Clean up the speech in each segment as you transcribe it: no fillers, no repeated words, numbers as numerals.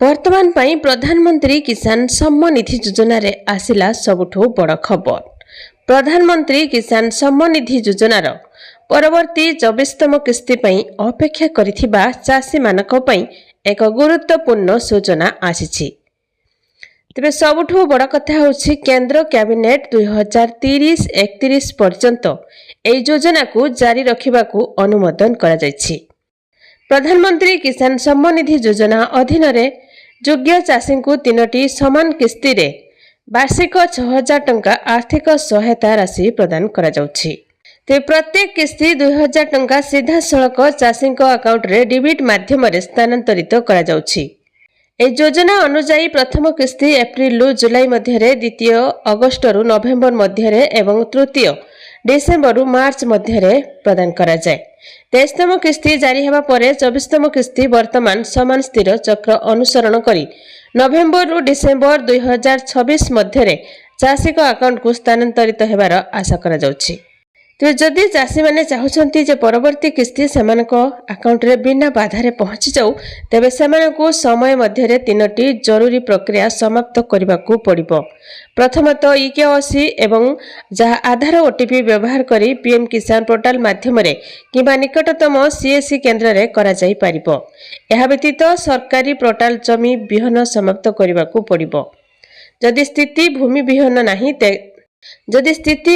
वर्तमान पाई प्रधानमंत्री किसान सम्मान निधि योजना रे आसिला सबुठो बड़ खबर। प्रधानमंत्री किसान सम्मान निधि योजनार परवर्ती 24तम किस्ती पई अपेक्षा करिथिबा चाषी मानक पई एक गुरुत्वपूर्ण सूचना आसीछि। तेबे सबुठो बड़ कथा होछि केंद्र कैबिनेट 2030-31 पर्यंत ए योजना को जारी रखिबाकू अनुमोदन करा जायछि। प्रधानमंत्री किसान सम्मान निधि योजना अधीन रे योग्य चाषी को 3टी समान किस्ती रे वार्षिक 6000 टंका आर्थिक सहायता राशि प्रदान करा जाउछि। ते प्रत्येक किस्ती 2000 टंका सीधा सड़क चाषी अकाउंट रे डेबिट माध्यम रे स्थानांतरित करा जाउछि। ए योजना अनुसार प्रथम किस्ती एप्रिल रु जुलाई मध्य, द्वितीय अगस्त रु नवेम्बर मध्य एवं तृतीय डिसेम्बर रु मार्च मध्य प्रदान करा जाए। 23तम किस्ती जारी हेबा परे 24तम किस्ती वर्तमान समान स्थिर चक्र अनुसरण करी नवेम्बर रु डिसेम्बर 2026 मध्य चाषी अकाउंट को स्थानांतरित हेबार आशा करा जाउछि। तो जदि चाषी माने चाहुछंती जे परवर्ती किस्ती सेमानक अकाउंट रे बिना बाधारे पहुंची जाऊ तेबे सेमानकु समय मध्यरे 3टी जरूरी प्रक्रिया समाप्त करबाकू पड़िबो। प्रथमतः ई-केवाईसी एवं जहा आधार ओटीपी व्यवहार करी पीएम किसान पोर्टल माध्यम रे किबा निकटतम सीएससी केंद्र रे करा जाई पारिबो। एहा व्यतीत सरकारी पोर्टल जमी बिहन समाप्त करबाकू पड़िबो। जदि स्थिति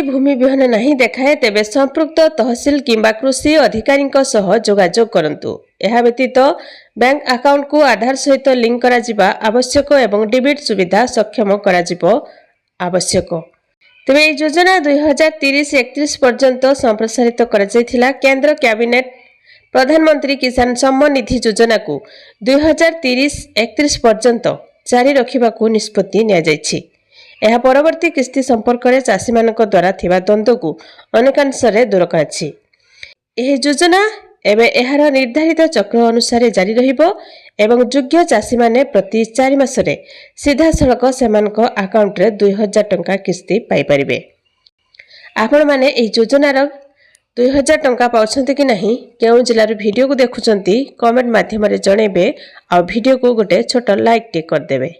भूमि बिहन नहीं देखाए तेबे संपृक्त तहसील किंबा कृषि अधिकारी सह जोगाजोग करंतु। एहा व्यतीत बैंक अकाउंट को आधार सहित लिंक करा जिबा आवश्यक एवं डेबिट सुविधा सक्षम करा जिबो आवश्यक। तेबे ए योजना 2030-31 पर्यंत संप्रसारित करा जायथिला। केंद्र कैबिनेट प्रधानमंत्री किसान सम्मान निधि योजना को 2030-31 पर्यंत जारी रखिबाकू निष्पत्ति निया जायछि। यह परवर्ती किस्ती संपर्क में चाषी मानक द्वारा थिबा द्वंद्व को अनेकांश दूर कराछि। यह योजना एवं एहार निर्धारित चक्र अनुसार जारी रहिबो एवं योग्य चाषी माने प्रति 4 मासरे सीधा सड़क सेमानक अकाउंट रे 2000 टंका किस्ती पाई परिबे। आपण माने एही योजनार 2000 टंका पाउछंती कि नहीं, केउ जिल्लार वीडियो को देखुचंती कमेंट माध्यम रे जणेबे आ वीडियो को गोटे छोट लाइक टे कर देबे।